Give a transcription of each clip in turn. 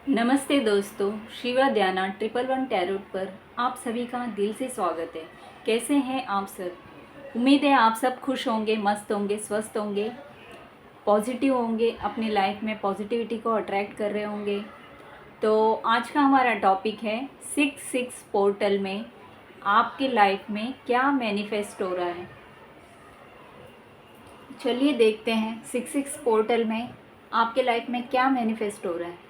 नमस्ते दोस्तों, शिवा ध्याना 111 टैरोट पर आप सभी का दिल से स्वागत है। कैसे हैं आप सब? उम्मीद है आप सब खुश होंगे, मस्त होंगे, स्वस्थ होंगे, पॉजिटिव होंगे, अपनी लाइफ में पॉजिटिविटी को अट्रैक्ट कर रहे होंगे। तो आज का हमारा टॉपिक है 66 पोर्टल में आपके लाइफ में क्या मैनिफेस्ट हो रहा है। चलिए देखते हैं 66 पोर्टल में आपके लाइफ में क्या मैनिफेस्ट हो रहा है।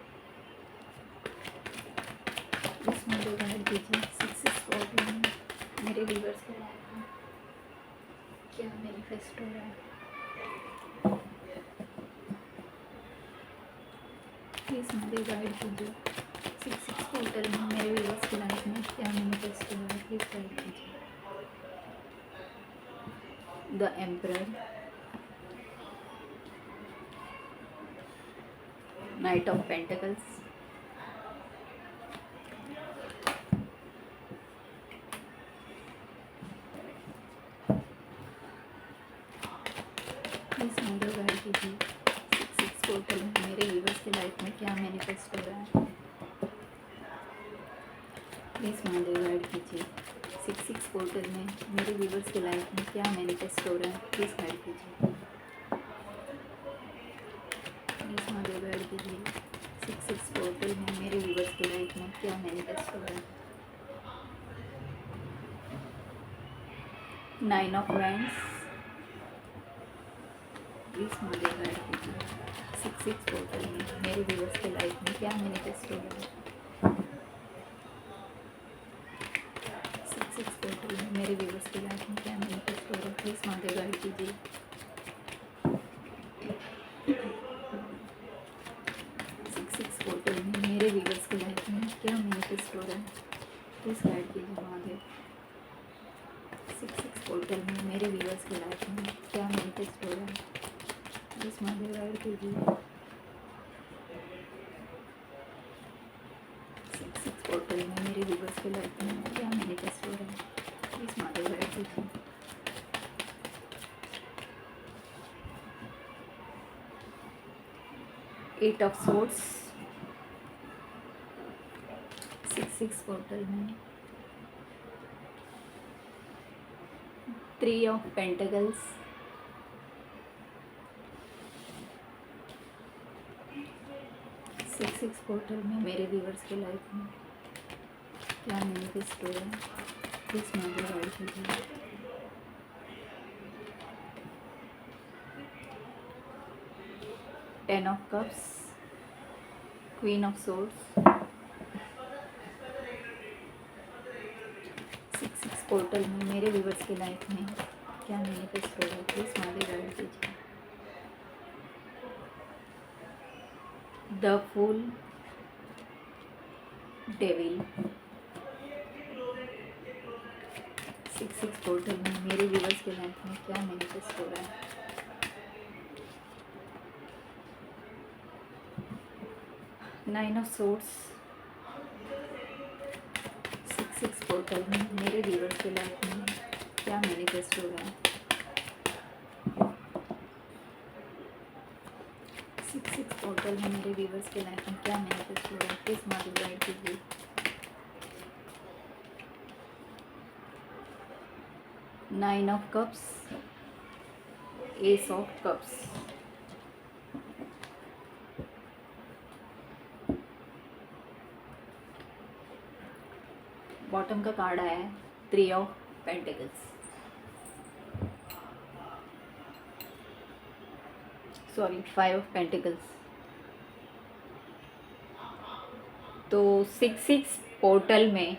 इसमें दो गाइड दीजिए। 66 पोर्टल में मेरे व्यूअर्स के लाइफ में क्या मैनिफेस्ट हो रहा है। प्लीज़ मुझे गाइड कीजिए। 66 पोर्टल में मेरे व्यूअर्स के लाइफ में क्या मैनिफेस्ट हो रहा है, प्लीज़ गाइड कीजिए। The emperor, night of pentacles, please मुझे गाइड कीजिए। 66 पोर्टल में मेरे व्यूअर्स के लाइफ में क्या मैनिफेस्ट हो रहा है, प्लीज़ मुझे गाइड कीजिए। 66 पोर्टल में मेरे व्यूअर्स के लाइफ में क्या मैनिफेस्ट हो रहा है, प्लीज़ गाइड कीजिए। प्लीज़ मुझे गाइड कीजिए। 66 पोर्टल में मेरे व्यूअर्स के लाइफ में क्या मैनिफेस्ट हो रहा है। 9 ऑफ वैंड्स, प्लीज़ मुझे गाइड कीजिए। 66 पोर्टल में मेरे व्यूअर्स के लाइफ में क्या मैनिफेस्ट हो रहा है। 66 पोर्टल में मेरे व्यूअर्स के लाइफ में क्या मैनिफेस्ट हो रहा है, प्लीज़ मुझे गाइड कीजिए। 66 पोर्टल में मेरे व्यूअर्स के लाइफ में क्या मैनिफेस्ट हो रहा है, प्लीज़ गाइड कीजिए महादेव। 66 पोर्टल में मेरे व्यूअर्स के लाइफ में क्या मैनिफेस्ट हो रहा है, प्लीज़ महादेव गाइड कीजिए। 66 पोर्टल में मेरे व्यूअर्स के लाइफ में क्या मैनिफेस्ट हो रहा है, प्लीज़ महादेव गाइड कीजिए। एट ऑफ सोर्ड्स, 66 पोर्टल में 3 ऑफ पेंटिकल्स, 66 पोर्टल में मेरे व्यूअर्स के लाइफ में क्या मैनिफेस्ट हो रहा है, प्लीज़ मुझे गाइड कीजिए। 10 of cups, queen of swords, 66 portal में मेरे व्यूअर्स के लाइफ में क्या मैनिफेस्ट हो रहा है, प्लीज़ मुझे गाइड कीजिए। द फूल, डेविल, 66 पोर्टल में मेरे व्यूअर्स के लाइफ में क्या मैनिफेस्ट हो रहा है। नाइन ऑफ सोर्ड्स, 66 पोर्टल में मेरे व्यूअर्स के लाइफ में क्या मैनिफेस्ट हो रहा है। 66 पोर्टल में मेरे व्यूअर्स के लाइफ में क्या मैनिफेस्ट हो रहा है, प्लीज़ मुझे गाइड कीजिए। Nine of cups, S of cups, bottom का कार्ड आया है 3 of pentacles, sorry 5 of pentacles. तो 66 पोर्टल में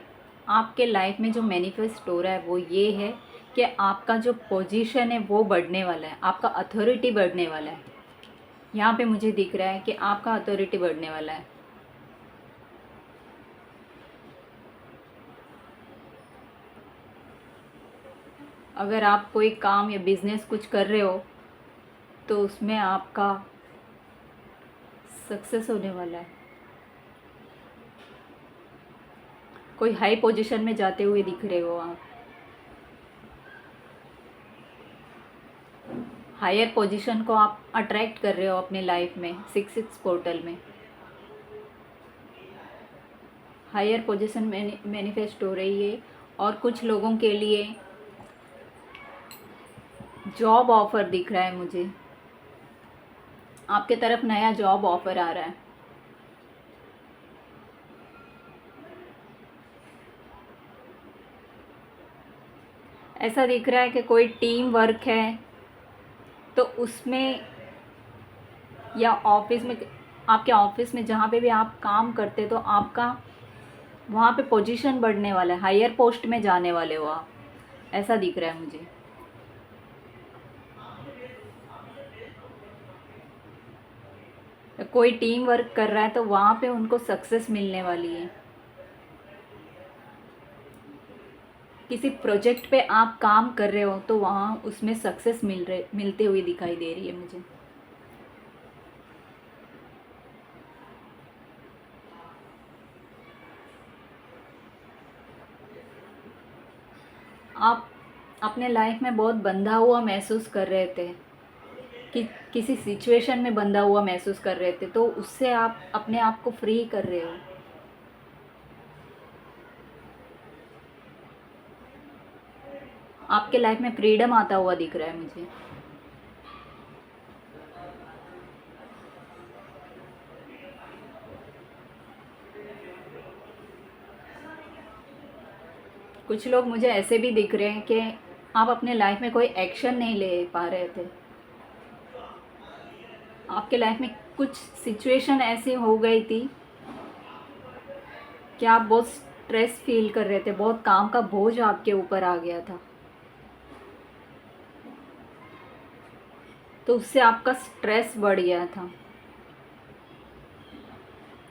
आपके लाइफ में जो मैनिफेस्ट हो रहा है वो ये है कि आपका जो पोजीशन है वो बढ़ने वाला है, आपका अथॉरिटी बढ़ने वाला है। यहाँ पे मुझे दिख रहा है कि आपका अथॉरिटी बढ़ने वाला है। अगर आप कोई काम या बिजनेस कुछ कर रहे हो तो उसमें आपका सक्सेस होने वाला है। कोई हाई पोजीशन में जाते हुए दिख रहे हो आप, हायर पोजीशन को आप अट्रैक्ट कर रहे हो अपने लाइफ में 66 पोर्टल में। हायर पोजीशन मैनिफेस्ट हो रही है और कुछ लोगों के लिए जॉब ऑफ़र दिख रहा है मुझे। आपके तरफ नया जॉब ऑफ़र आ रहा है। ऐसा दिख रहा है कि कोई टीम वर्क है तो उसमें, या ऑफिस में, आपके ऑफिस में जहाँ पे भी आप काम करते तो आपका वहाँ पे पोजीशन बढ़ने वाला है, हायर पोस्ट में जाने वाले हो आप, ऐसा दिख रहा है मुझे। कोई टीम वर्क कर रहा है तो वहाँ पे उनको सक्सेस मिलने वाली है। किसी प्रोजेक्ट पे आप काम कर रहे हो तो वहाँ उसमें सक्सेस मिलते हुए दिखाई दे रही है मुझे। आप अपने लाइफ में बहुत बंधा हुआ महसूस कर रहे थे, कि किसी सिचुएशन में बंधा हुआ महसूस कर रहे थे, तो उससे आप अपने आप को फ्री कर रहे हो। आपके लाइफ में फ्रीडम आता हुआ दिख रहा है मुझे। कुछ लोग मुझे ऐसे भी दिख रहे हैं कि आप अपने लाइफ में कोई एक्शन नहीं ले पा रहे थे। आपके लाइफ में कुछ सिचुएशन ऐसी हो गई थी कि आप बहुत स्ट्रेस फील कर रहे थे, बहुत काम का बोझ आपके ऊपर आ गया था, तो उससे आपका स्ट्रेस बढ़ गया था।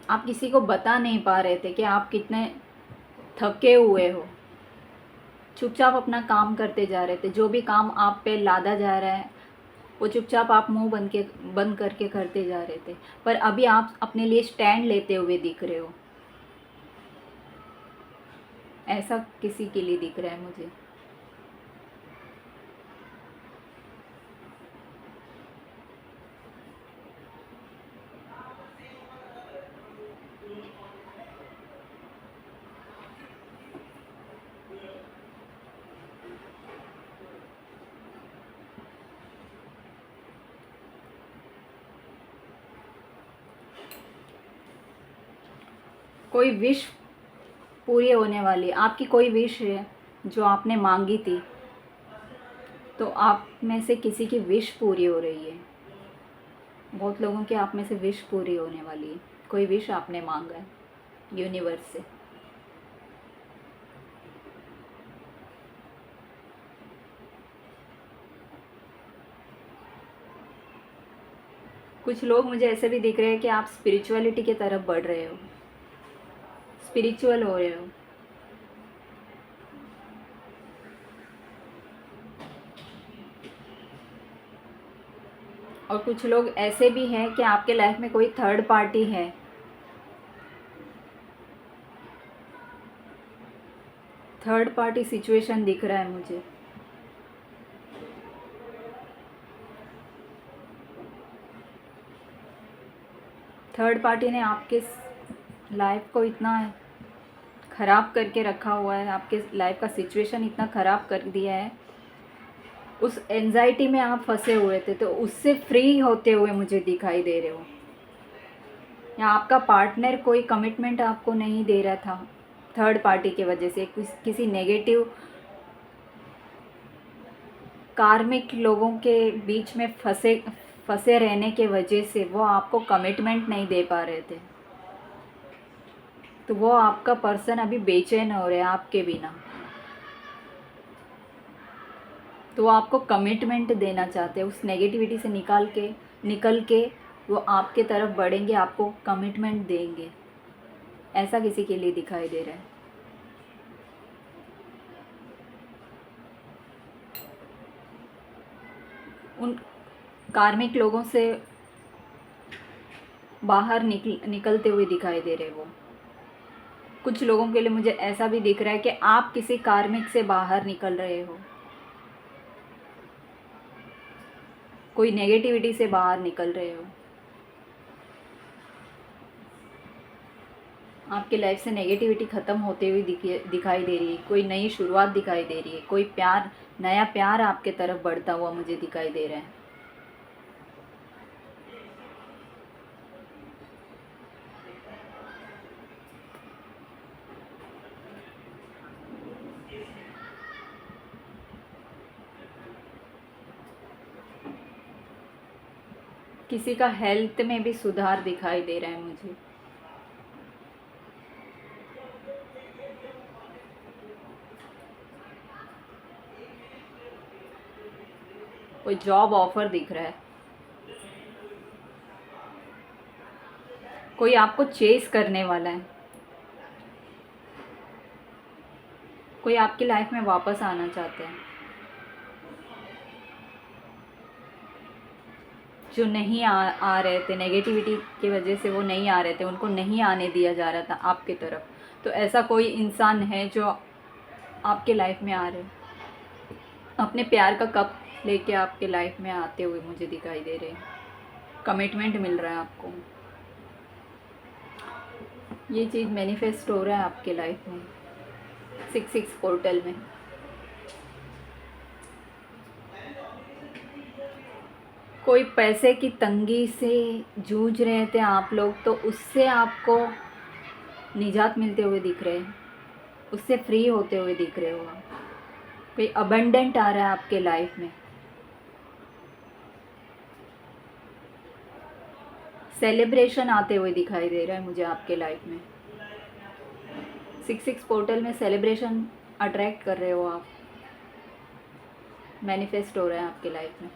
आप किसी को बता नहीं पा रहे थे कि आप कितने थके हुए हो। चुपचाप अपना काम करते जा रहे थे, जो भी काम आप पे लादा जा रहा है वो चुपचाप आप मुंह बंद करके करते जा रहे थे। पर अभी आप अपने लिए स्टैंड लेते हुए दिख रहे हो, ऐसा किसी के लिए दिख रहा है मुझे। कोई विश पूरी होने वाली, आपकी कोई विश है जो आपने मांगी थी, तो आप में से किसी की विश पूरी हो रही है। बहुत लोगों की आप में से विश पूरी होने वाली है। कोई विश आपने मांगा है यूनिवर्स से। कुछ लोग मुझे ऐसे भी दिख रहे हैं कि आप स्पिरिचुअलिटी की तरफ बढ़ रहे हो, स्पिरिचुअल हो रहे हो। और कुछ लोग ऐसे भी हैं कि आपके लाइफ में कोई थर्ड पार्टी है। थर्ड पार्टी सिचुएशन दिख रहा है मुझे। थर्ड पार्टी ने आपके लाइफ को इतना ख़राब करके रखा हुआ है, आपके लाइफ का सिचुएशन इतना ख़राब कर दिया है, उस एंजाइटी में आप फंसे हुए थे, तो उससे फ्री होते हुए मुझे दिखाई दे रहे हो। या आपका पार्टनर कोई कमिटमेंट आपको नहीं दे रहा था, थर्ड पार्टी की वजह से, किसी नेगेटिव कार्मिक लोगों के बीच में फंसे रहने के वजह से वो आपको कमिटमेंट नहीं दे पा रहे थे, तो वो आपका पर्सन अभी बेचैन हो रहे हैं आपके बिना। तो वो आपको कमिटमेंट देना चाहते हैं, उस नेगेटिविटी से निकल के वो आपके तरफ बढ़ेंगे, आपको कमिटमेंट देंगे। ऐसा किसी के लिए दिखाई दे रहा है। उन कार्मिक लोगों से बाहर निकलते हुए दिखाई दे रहे वो। कुछ लोगों के लिए मुझे ऐसा भी दिख रहा है कि आप किसी कार्मिक से बाहर निकल रहे हो, कोई नेगेटिविटी से बाहर निकल रहे हो। आपकी लाइफ से नेगेटिविटी ख़त्म होते हुए दिखाई दे रही है, कोई नई शुरुआत दिखाई दे रही है, कोई प्यार, नया प्यार आपके तरफ बढ़ता हुआ मुझे दिखाई दे रहा है। किसी का हेल्थ में भी सुधार दिखाई दे रहा है मुझे। कोई जॉब ऑफर दिख रहा है, कोई आपको चेस करने वाला है, कोई आपकी लाइफ में वापस आना चाहते हैं। जो नहीं आ रहे थे, नेगेटिविटी की वजह से वो नहीं आ रहे थे, उनको नहीं आने दिया जा रहा था आपके तरफ, तो ऐसा कोई इंसान है जो आपके लाइफ में आ रहे, अपने प्यार का कप लेके आपके लाइफ में आते हुए मुझे दिखाई दे रहे हैं। कमिटमेंट मिल रहा है आपको, ये चीज़ मैनिफेस्ट हो रहा है आपके लाइफ में 6-6 पोर्टल में। कोई पैसे की तंगी से जूझ रहे थे आप लोग, तो उससे आपको निजात मिलते हुए दिख रहे हैं, उससे फ्री होते हुए दिख रहे हो आप। कोई अबंडेंट आ रहा है आपके लाइफ में, सेलिब्रेशन आते हुए दिखाई दे रहा है मुझे आपके लाइफ में। 6-6 पोर्टल में सेलिब्रेशन अट्रैक्ट कर रहे हो आप, मैनिफेस्ट हो रहा है आपके लाइफ में।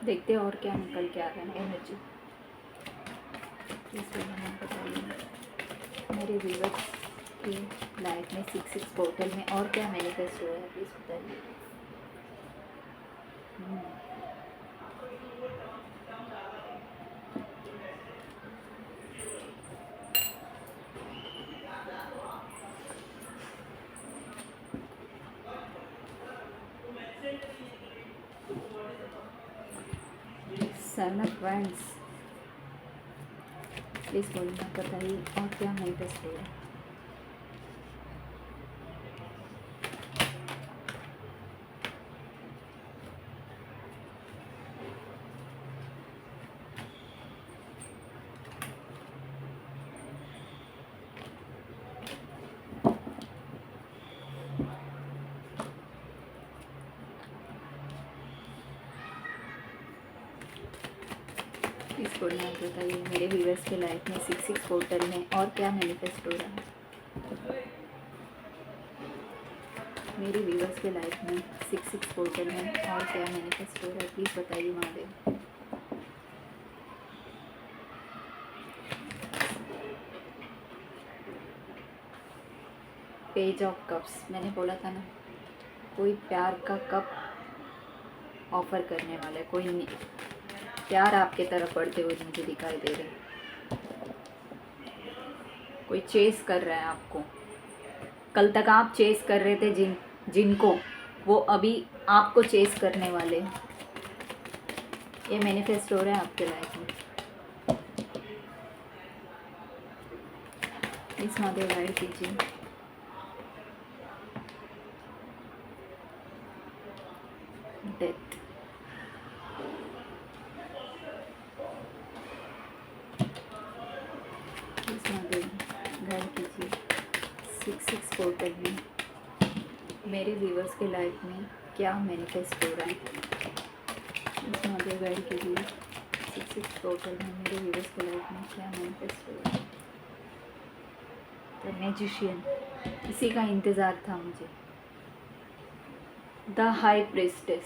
देखते हैं और क्या निकल के आ रहा है एनर्जी। प्लीज़ बताइए मेरे व्यूअर्स की लाइफ में 6-6 पोर्टल में और क्या मैनिफेस्ट हुआ है, प्लीज़ बताइए। सन ऑफ वैंड्स, प्लीज़ बोलना बताइए और क्या मैनिफेस्ट हो रहा है। प्लीज़ बोलना बताइए मेरे व्यूअर्स के लाइफ में 6-6 पोर्टल में और क्या मैनिफेस्ट हो रहा है। मेरे व्यूअर्स के लाइफ में 6-6 पोर्टल में और क्या मैनिफेस्ट हो रहा है, प्लीज़ बताइए महादेव। पेज ऑफ कप्स, मैंने बोला था ना, कोई प्यार का कप ऑफर करने वाला है, कोई प्यार आपके तरफ बढ़ते हुए मुझे दिखाई दे रहे हैं। कोई चेस कर रहा है आपको, कल तक आप चेस कर रहे थे जिनको, वो अभी आपको चेस करने वाले हैं। ये मैनिफेस्ट हो रहा है आपके लाइफ में। इस महादेव गाइड कीजिए। डेथ, गाइड कीजिए 6-6 पोर्टल में मेरे व्यूवर्स के लाइफ में क्या मैनिफेस्ट हो रहा है। इस महादेव गाइड कीजिए 6-6 पोर्टल में मेरे व्यूवर्स के लाइफ में क्या मैनिफेस्ट हो रहा है। द मैजिशियन, इसी का इंतज़ार था मुझे। The high priestess,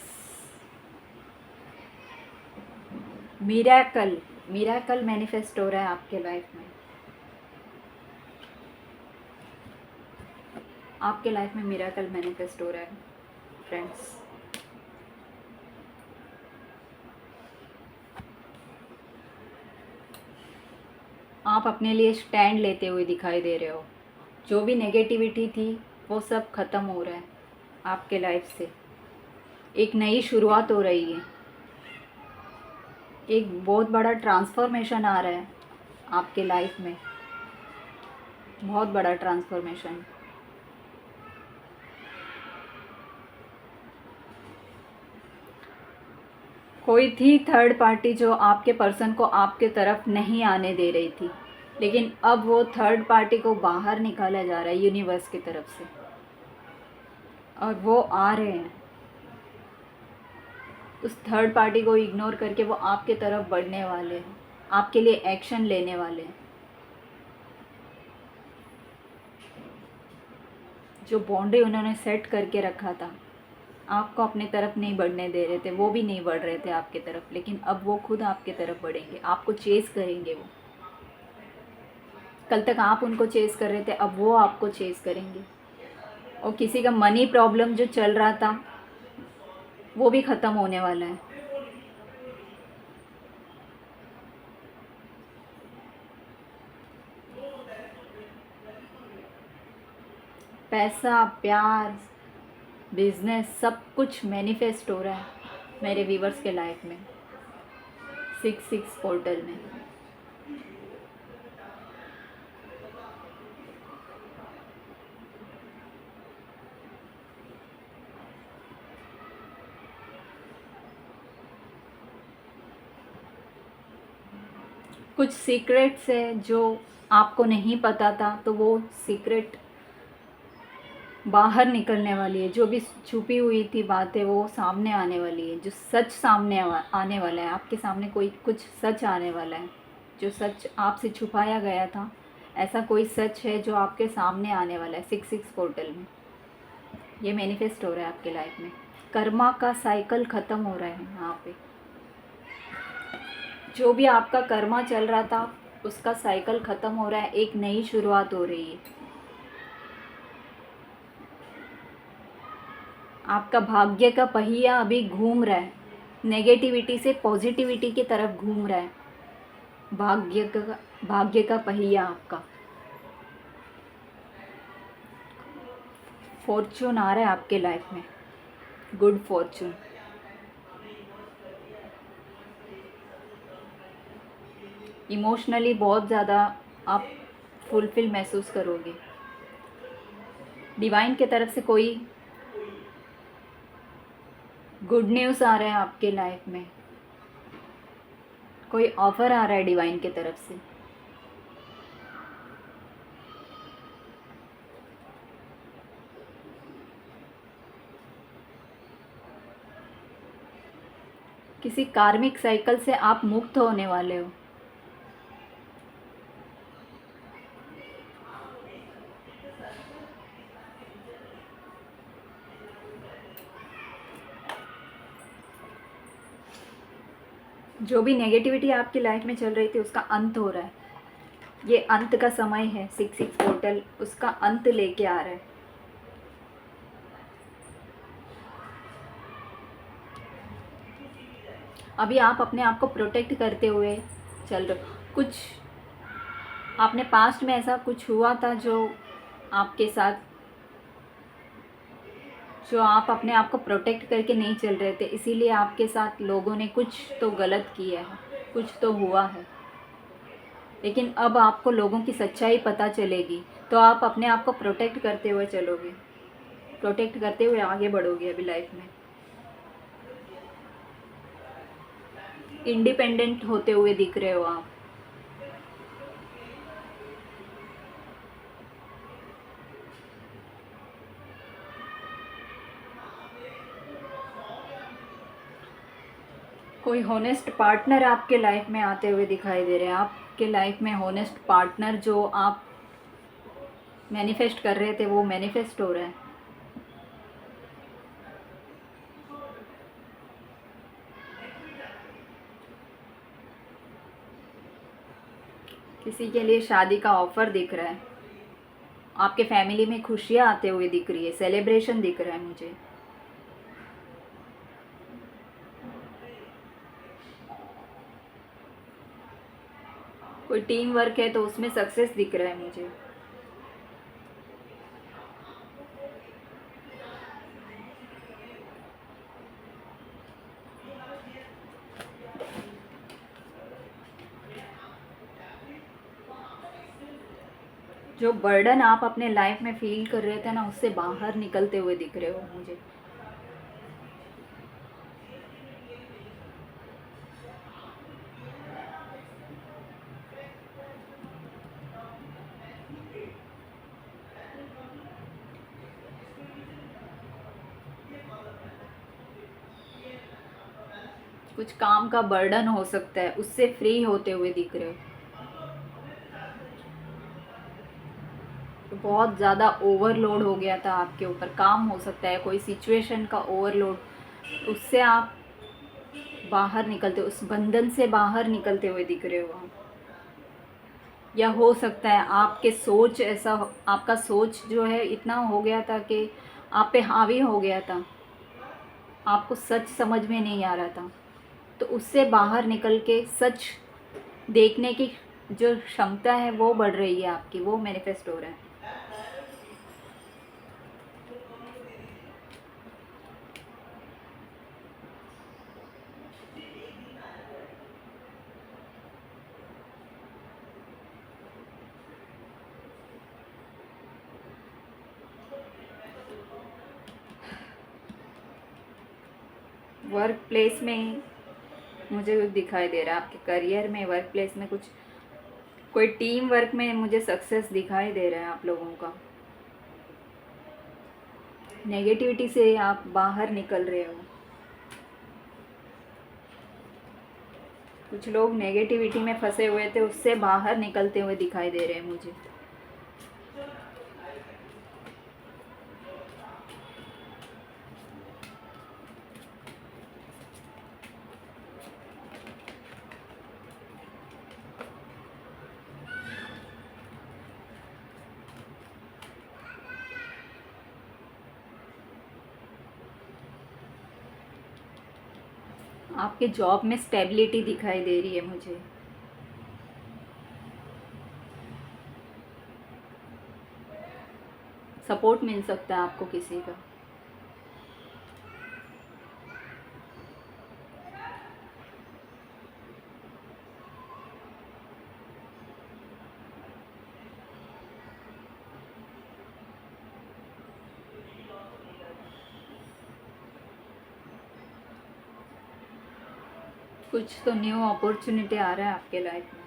miracle, miracle manifest हो रहा है आपके लाइफ में। आपके लाइफ में मिरेकल मैनिफेस्ट हो रहा है फ्रेंड्स। आप अपने लिए स्टैंड लेते हुए दिखाई दे रहे हो, जो भी नेगेटिविटी थी वो सब ख़त्म हो रहा है आपके लाइफ से। एक नई शुरुआत हो रही है, एक बहुत बड़ा ट्रांसफॉर्मेशन आ रहा है आपके लाइफ में, बहुत बड़ा ट्रांसफॉर्मेशन। कोई थी थर्ड पार्टी जो आपके पर्सन को आपके तरफ नहीं आने दे रही थी, लेकिन अब वो थर्ड पार्टी को बाहर निकाला जा रहा है यूनिवर्स की तरफ से, और वो आ रहे हैं। उस थर्ड पार्टी को इग्नोर करके वो आपके तरफ बढ़ने वाले हैं, आपके लिए एक्शन लेने वाले हैं। जो बाउंड्री उन्होंने सेट करके रखा था, आपको अपने तरफ नहीं बढ़ने दे रहे थे, वो भी नहीं बढ़ रहे थे आपके तरफ, लेकिन अब वो खुद आपके तरफ बढ़ेंगे, आपको चेस करेंगे। वो कल तक आप उनको चेस कर रहे थे, अब वो आपको चेस करेंगे। और किसी का मनी प्रॉब्लम जो चल रहा था वो भी ख़त्म होने वाला है। पैसा, प्यार, बिजनेस, सब कुछ मैनिफेस्ट हो रहा है मेरे व्यूवर्स के लाइफ में 6-6 पोर्टल में। कुछ सीक्रेट्स है जो आपको नहीं पता था, तो वो सीक्रेट बाहर निकलने वाली है। जो भी छुपी हुई थी बातें वो सामने आने वाली है। जो सच सामने आने वाला है, आपके सामने कोई कुछ सच आने वाला है। जो सच आपसे छुपाया गया था, ऐसा कोई सच है जो आपके सामने आने वाला है 6-6 पोर्टल में। ये मैनिफेस्ट हो रहा है आपके लाइफ में। कर्मा का साइकिल ख़त्म हो रहा है यहाँ पे। जो भी आपका कर्मा चल रहा था उसका साइकिल ख़त्म हो रहा है, एक नई शुरुआत हो रही है। आपका भाग्य का पहिया अभी घूम रहा है, नेगेटिविटी से पॉजिटिविटी की तरफ घूम रहा है। भाग्य का पहिया आपका, फॉर्चून आ रहा है आपके लाइफ में, गुड फॉर्चून। इमोशनली बहुत ज़्यादा आप फुलफिल महसूस करोगे। डिवाइन की तरफ से कोई गुड न्यूज़ आ रहा है आपके लाइफ में, कोई ऑफ़र आ रहा है डिवाइन की तरफ से। किसी कार्मिक साइकिल से आप मुक्त होने वाले हो। जो भी नेगेटिविटी आपकी लाइफ में चल रही थी उसका अंत हो रहा है। ये अंत का समय है, 6-6 पोर्टल उसका अंत लेके आ रहा है। अभी आप अपने आप को प्रोटेक्ट करते हुए चल रहे हो। कुछ आपने पास्ट में ऐसा कुछ हुआ था जो आपके साथ, जो आप अपने आप को प्रोटेक्ट करके नहीं चल रहे थे, इसीलिए आपके साथ लोगों ने कुछ तो गलत किया है, कुछ तो हुआ है। लेकिन अब आपको लोगों की सच्चाई पता चलेगी, तो आप अपने आप को प्रोटेक्ट करते हुए चलोगे, प्रोटेक्ट करते हुए आगे बढ़ोगे अभी लाइफ में। इंडिपेंडेंट होते हुए दिख रहे हो आप। कोई होनेस्ट पार्टनर आपके लाइफ में आते हुए दिखाई दे रहे हैं। आपके लाइफ में होनेस्ट पार्टनर जो आप मैनिफेस्ट कर रहे थे वो मैनिफेस्ट हो रहा है। किसी के लिए शादी का ऑफर दिख रहा है। आपके फैमिली में खुशियाँ आते हुए दिख रही है, सेलिब्रेशन दिख रहा है मुझे। कोई टीम वर्क है तो उसमें सक्सेस दिख रहा है मुझे। जो बर्डन आप अपने लाइफ में फील कर रहे थे ना, उससे बाहर निकलते हुए दिख रहे हो मुझे। कुछ काम का बर्डन हो सकता है, उससे फ्री होते हुए दिख रहे हो। तो बहुत ज़्यादा ओवरलोड हो गया था आपके ऊपर, काम हो सकता है कोई सिचुएशन का ओवरलोड, उससे आप बाहर निकलते, उस बंधन से बाहर निकलते हुए दिख रहे हो आप। या हो सकता है आपके सोच ऐसा, आपका सोच जो है इतना हो गया था कि आप पे हावी हो गया था, आपको सच समझ में नहीं आ रहा था, तो उससे बाहर निकल के सच देखने की जो क्षमता है वो बढ़ रही है आपकी, वो मैनिफेस्ट हो रहा है। वर्क प्लेस में मुझे कुछ दिखाई दे रहा है, आपके करियर में, वर्क प्लेस में कुछ, कोई टीम वर्क में मुझे सक्सेस दिखाई दे रहा है आप लोगों का। नेगेटिविटी से आप बाहर निकल रहे हो। कुछ लोग नेगेटिविटी में फंसे हुए थे, उससे बाहर निकलते हुए दिखाई दे रहे हैं मुझे। आपके जॉब में स्टेबिलिटी दिखाई दे रही है मुझे। सपोर्ट मिल सकता है आपको किसी का। कुछ तो न्यू अपॉर्चुनिटी आ रहा है आपके लाइफ में,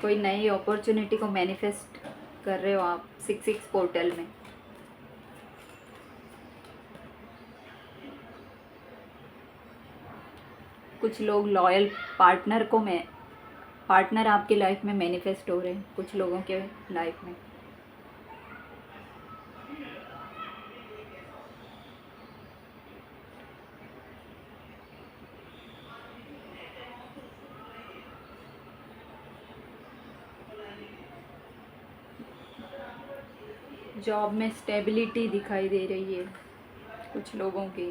कोई नई अपॉर्चुनिटी को मैनिफेस्ट कर रहे हो आप 6-6 पोर्टल में। कुछ लोग लॉयल पार्टनर को, मैं पार्टनर आपकी लाइफ में मैनिफेस्ट हो रहे हैं कुछ लोगों के लाइफ में। जॉब में स्टेबिलिटी दिखाई दे रही है कुछ लोगों की।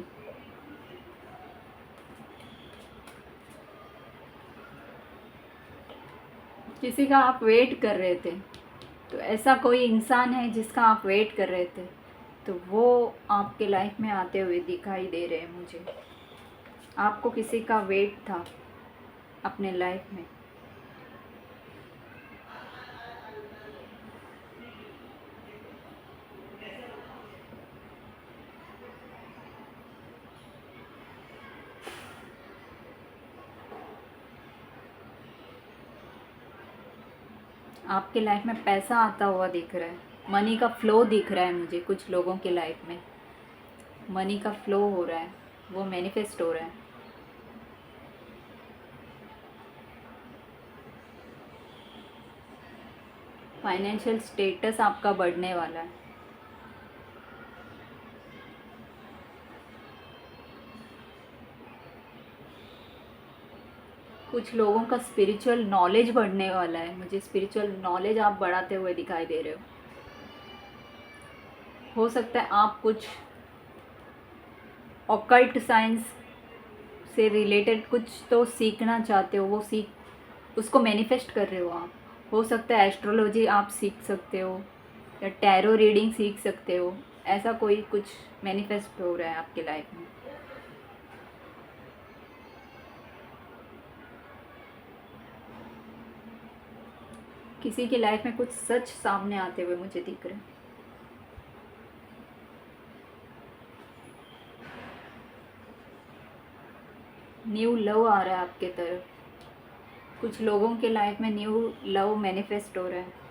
किसी का आप वेट कर रहे थे, तो ऐसा कोई इंसान है जिसका आप वेट कर रहे थे, तो वो आपके लाइफ में आते हुए दिखाई दे रहे हैं मुझे। आपको किसी का वेट था अपने लाइफ में। आपके लाइफ में पैसा आता हुआ दिख रहा है, मनी का फ्लो दिख रहा है मुझे कुछ लोगों के लाइफ में। मनी का फ्लो हो रहा है, वो मैनिफेस्ट हो रहा है। फाइनेंशियल स्टेटस आपका बढ़ने वाला है। कुछ लोगों का स्पिरिचुअल नॉलेज बढ़ने वाला है मुझे, स्पिरिचुअल नॉलेज आप बढ़ाते हुए दिखाई दे रहे हो सकता है आप कुछ ऑकल्ट साइंस से रिलेटेड कुछ तो सीखना चाहते हो, वो सीख उसको मैनिफेस्ट कर रहे हो आप। हो सकता है एस्ट्रोलॉजी आप सीख सकते हो, या टैरो रीडिंग सीख सकते हो, ऐसा कोई कुछ मैनिफेस्ट हो रहा है आपके लाइफ में। किसी की लाइफ में कुछ सच सामने आते हुए मुझे दिख रहे हैं। न्यू लव आ रहा है आपके तरफ। कुछ लोगों के लाइफ में न्यू लव मैनिफेस्ट हो रहा है।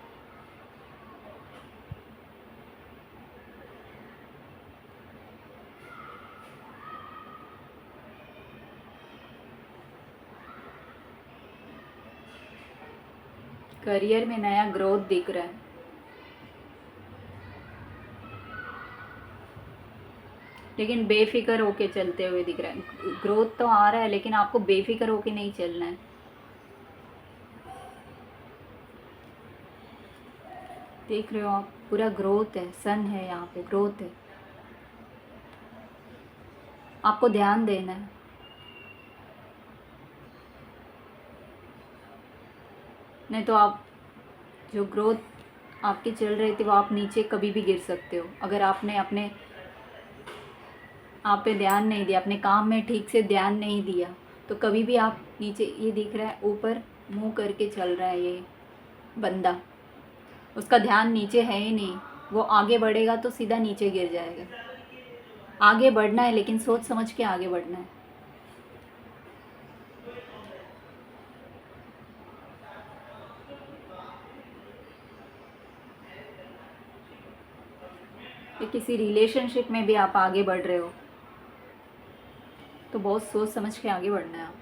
करियर में नया ग्रोथ दिख रहा है। लेकिन बेफिक्र होके चलते हुए दिख रहा है। ग्रोथ तो आ रहा है लेकिन आपको बेफिक्र होके नहीं चलना है। देख रहे हो आप, पूरा ग्रोथ है, सन है, यहाँ पे ग्रोथ है। आपको ध्यान देना है। नहीं तो आप जो ग्रोथ आपकी चल रही थी वो आप नीचे कभी भी गिर सकते हो। अगर आपने अपने आप पे ध्यान नहीं दिया, अपने काम में ठीक से ध्यान नहीं दिया, तो कभी भी आप नीचे, ये दिख रहा है ऊपर मुंह करके चल रहा है ये बंदा, उसका ध्यान नीचे है ही नहीं। वो आगे बढ़ेगा तो सीधा नीचे गिर जाएगा। आगे बढ़ना है लेकिन सोच समझ के आगे बढ़ना है। कि किसी रिलेशनशिप में भी आप आगे बढ़ रहे हो तो बहुत सोच समझ के आगे बढ़ना है आपको।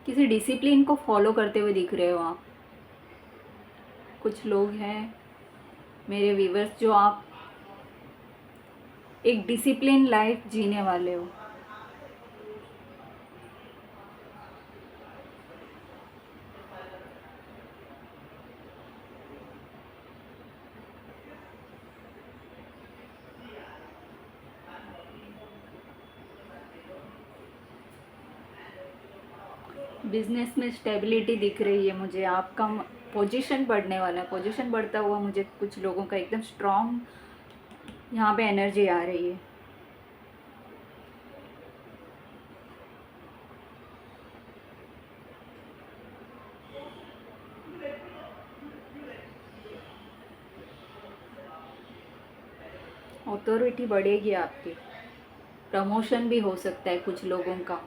किसी डिसिप्लिन को फॉलो करते हुए दिख रहे हो आप। कुछ लोग हैं मेरे व्यूवर्स जो आप एक डिसिप्लिन लाइफ जीने वाले हो। बिजनेस में स्टेबिलिटी दिख रही है मुझे। आपका पोजीशन बढ़ने वाला है। पोजीशन बढ़ता हुआ मुझे कुछ लोगों का एकदम स्ट्रॉन्ग यहाँ पे एनर्जी आ रही है। अथॉरिटी बढ़ेगी आपकी। प्रमोशन भी हो सकता है कुछ लोगों का।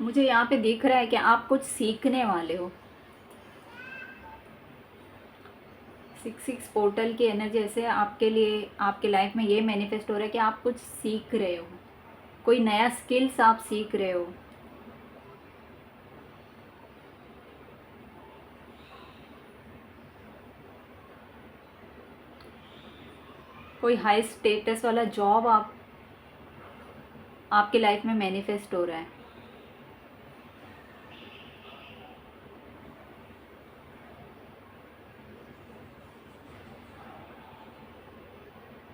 मुझे यहाँ पे दिख रहा है कि आप कुछ सीखने वाले हो। 6 पोर्टल की एनर्जी ऐसे आपके लिए, आपके लाइफ में ये मैनिफेस्ट हो रहा है कि आप कुछ सीख रहे हो। कोई नया स्किल्स आप सीख रहे हो। कोई हाई स्टेटस वाला जॉब आपके लाइफ में मैनिफेस्ट हो रहा है।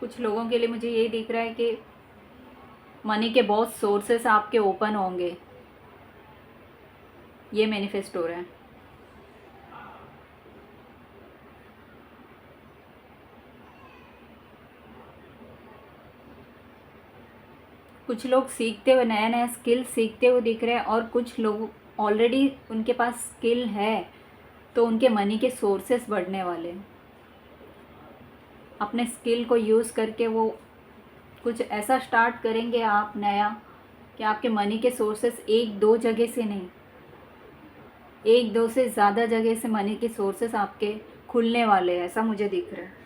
कुछ लोगों के लिए मुझे ये दिख रहा है कि मनी के बहुत सोर्सेस आपके ओपन होंगे। ये मैनिफेस्ट हो रहा है। कुछ लोग सीखते हुए, नया नया स्किल सीखते हुए दिख रहे हैं। और कुछ लोग ऑलरेडी उनके पास स्किल है तो उनके मनी के सोर्सेस बढ़ने वाले हैं। अपने स्किल को यूज़ करके वो कुछ ऐसा स्टार्ट करेंगे आप नया कि आपके मनी के सोर्सेस एक दो जगह से नहीं, एक दो से ज़्यादा जगह से मनी के सोर्सेस आपके खुलने वाले हैं। ऐसा मुझे दिख रहा है।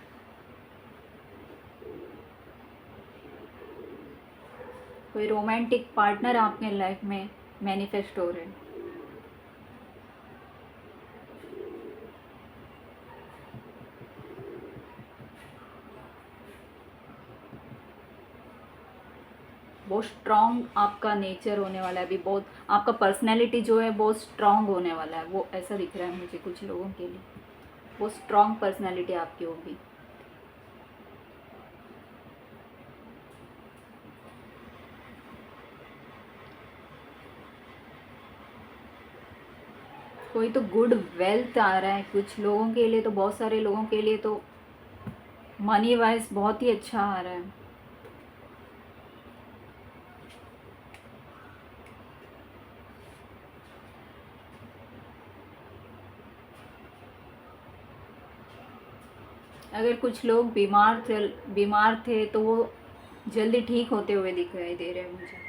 कोई रोमांटिक पार्टनर आपके लाइफ में मैनिफेस्ट हो रहे हैं। बहुत स्ट्रॉन्ग आपका नेचर होने वाला है अभी, बहुत आपका पर्सनैलिटी जो है बहुत स्ट्रॉन्ग होने वाला है, वो ऐसा दिख रहा है मुझे कुछ लोगों के लिए, बहुत स्ट्रॉन्ग पर्सनैलिटी आपकी होगी। कोई तो गुड वेल्थ आ रहा है कुछ लोगों के लिए, तो बहुत सारे लोगों के लिए तो मनी वाइज बहुत ही अच्छा आ रहा है। अगर कुछ लोग बीमार थे तो वो जल्दी ठीक होते हुए दिखाई दे रहे हैं मुझे।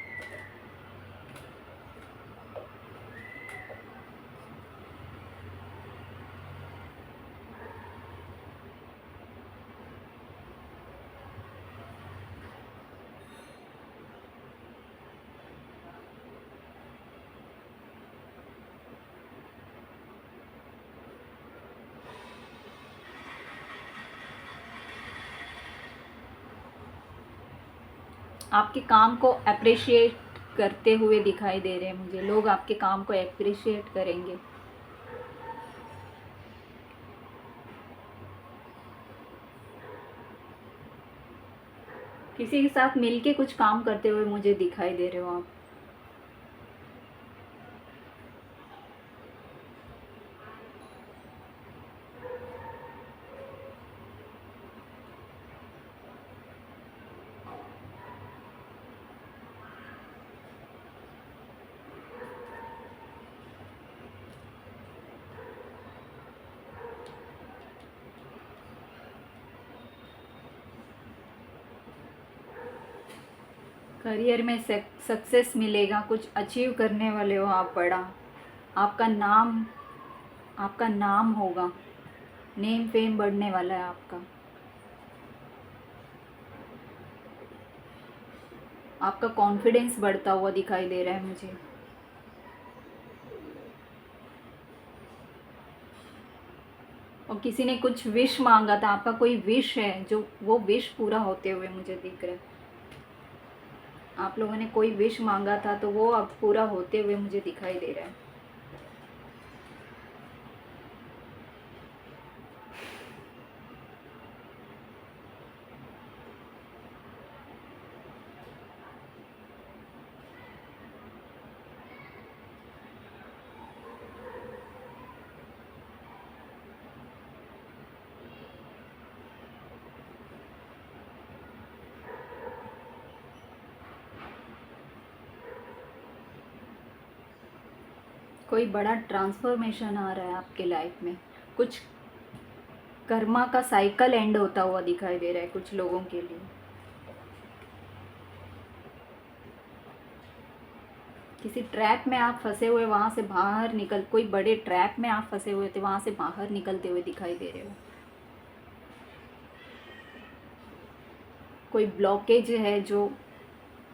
आपके काम को अप्रिशिएट करते हुए दिखाई दे रहे हैं मुझे, लोग आपके काम को अप्रिशिएट करेंगे। किसी के साथ मिलके कुछ काम करते हुए मुझे दिखाई दे रहे हो आप। करियर में सक्सेस मिलेगा, कुछ अचीव करने वाले हो आप बड़ा, आपका नाम होगा, नेम फेम बढ़ने वाला है आपका। आपका कॉन्फिडेंस बढ़ता हुआ दिखाई दे रहा है मुझे। और किसी ने कुछ विश मांगा था, आपका कोई विश है जो वो विश पूरा होते हुए मुझे दिख रहा है। आप लोगों ने कोई विश मांगा था तो वो अब पूरा होते हुए मुझे दिखाई दे रहा है। कोई बड़ा ट्रांसफॉर्मेशन आ रहा है आपके लाइफ में, कुछ कर्मा का साइकिल एंड होता हुआ दिखाई दे रहा है कुछ लोगों के लिए। किसी ट्रैप में आप फंसे हुए, वहाँ से बाहर निकल, कोई बड़े ट्रैप में आप फंसे हुए थे, वहाँ से बाहर निकलते हुए दिखाई दे रहे हो। कोई ब्लॉकेज है जो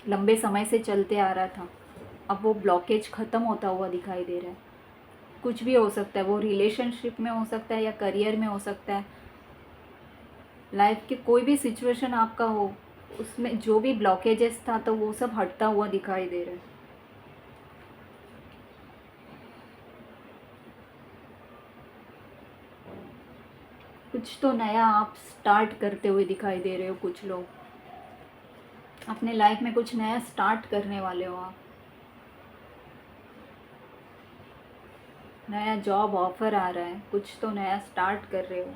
लंबे समय से चलते आ रहा था, अब वो ब्लॉकेज ख़त्म होता हुआ दिखाई दे रहा है। कुछ भी हो सकता है, वो रिलेशनशिप में हो सकता है या करियर में हो सकता है, लाइफ के कोई भी सिचुएशन आपका हो, उसमें जो भी ब्लॉकेजेस था तो वो सब हटता हुआ दिखाई दे रहा है। कुछ तो नया आप स्टार्ट करते हुए दिखाई दे रहे हो, कुछ लोग अपने लाइफ में कुछ नया स्टार्ट करने वाले हो आप। नया जॉब ऑफर आ रहा है, कुछ तो नया स्टार्ट कर रहे हो।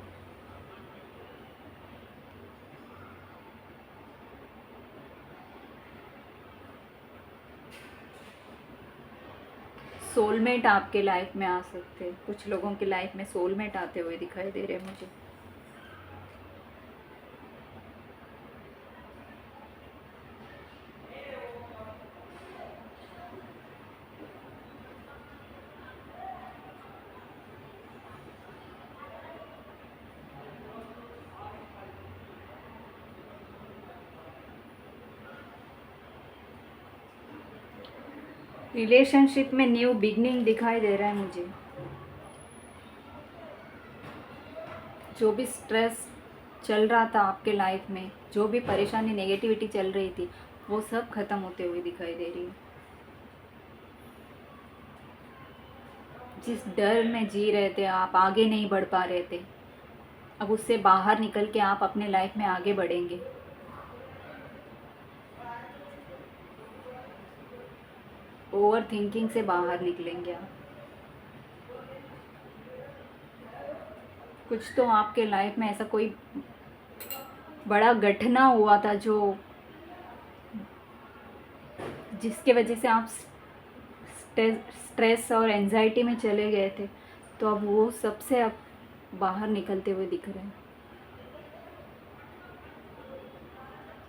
सोलमेट आपके लाइफ में आ सकते हैं, कुछ लोगों की लाइफ में सोलमेट आते हुए दिखाई दे रहे हैं मुझे। रिलेशनशिप में न्यू बिगनिंग दिखाई दे रहा है मुझे। जो भी स्ट्रेस चल रहा था आपके लाइफ में, जो भी परेशानी नेगेटिविटी चल रही थी, वो सब खत्म होते हुए दिखाई दे रही है। जिस डर में जी रहे थे आप, आगे नहीं बढ़ पा रहे थे, अब उससे बाहर निकल के आप अपने लाइफ में आगे बढ़ेंगे। ओवर थिंकिंग से बाहर निकलेंगे आप। कुछ तो आपके लाइफ में ऐसा कोई बड़ा घटना हुआ था जो जिसके वजह से आप स्ट्रेस और एंजाइटी में चले गए थे, तो अब वो सबसे अब बाहर निकलते हुए दिख रहे हैं।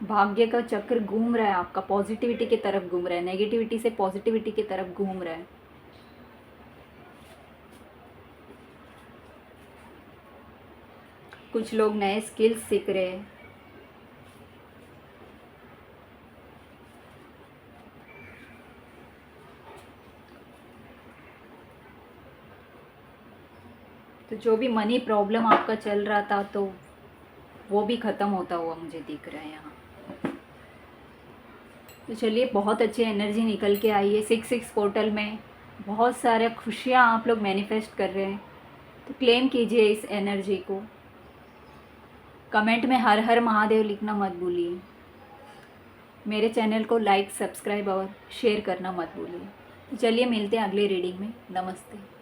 भाग्य का चक्र घूम रहा है आपका, पॉजिटिविटी की तरफ घूम रहा है, नेगेटिविटी से पॉजिटिविटी की तरफ घूम रहा है। कुछ लोग नए स्किल्स सीख रहे हैं। तो जो भी मनी प्रॉब्लम आपका चल रहा था, तो वो भी ख़त्म होता हुआ मुझे दिख रहा है यहाँ। तो चलिए, बहुत अच्छी एनर्जी निकल के आई है 6-6 पोर्टल में। बहुत सारे खुशियाँ आप लोग मैनिफेस्ट कर रहे हैं, तो क्लेम कीजिए इस एनर्जी को। कमेंट में हर हर महादेव लिखना मत भूलिए। मेरे चैनल को लाइक, सब्सक्राइब और शेयर करना मत भूलिए। चलिए, मिलते हैं अगले रीडिंग में। नमस्ते।